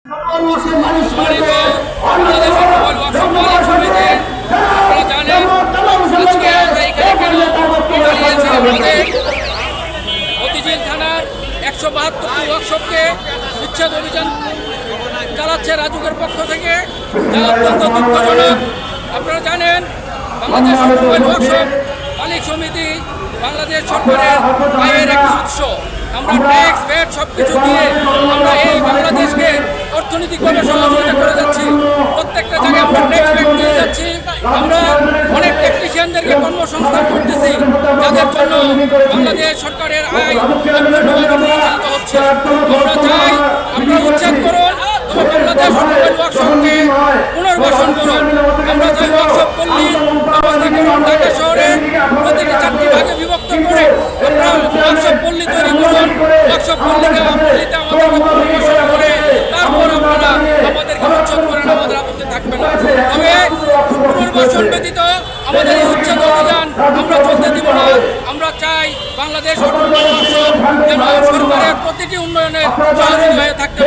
মতিঝিল থানার 172টি ওয়ার্কশপকে বিচ্ছেদ অভিযান চালাচ্ছে রাজুকের পক্ষ থেকে, যা অত্যন্ত দুঃখজনক। আপনারা জানেন, বাংলাদেশ অটোমোবাইল ওয়ার্কশপ মালিক সমিতি বাংলাদেশ সরকারের আয়ের একটি উৎস। আমরা ট্যাক্স ভ্যাট সব কিছু দিয়ে আমরা এই বাংলাদেশকে অর্থনৈতিকভাবে সহযোগিতা করে যাচ্ছি। প্রত্যেকটা জায়গায় আমরা ট্যাক্স ভ্যাট দিয়ে যাচ্ছি। আমরা অনেক টেকনিশিয়ানদেরকে কর্মসংস্থান করতেছি, যাদের জন্য বাংলাদেশ সরকারের আয় পরিচালিত হচ্ছে। আমরা চাই আমরা উচ্ছেদ করুন এবং বাংলাদেশ অটোমোবাইল ওয়ার্কশপকে পুনর্বাসন করুন। আমরা চাই ওয়ার্কশপ পল্লী ব্যবস্থা করুন। ঢাকা শহরে প্রতিটি 4টি ভাগে বিভক্ত করে আমরা ওয়ার্কশপ পল্লী তৈরি করুন। ওয়ার্কশপ পল্লীতে আমাদেরকে পুনর্বাসন করে তারপর আপনারা আমাদেরকে উচ্ছেদ করেন, আমাদের আপত্তি থাকবে না। তবে পুনর্বাসন ব্যতীত আমাদের এই উচ্ছেদ অভিযান আমরা চলতে দিব না। আমরা চাই বাংলাদেশ অটোমোবাইল ওয়ার্কশপ যেন সরকারের প্রতিটি উন্নয়নে সহযোগী হয়ে থাকতে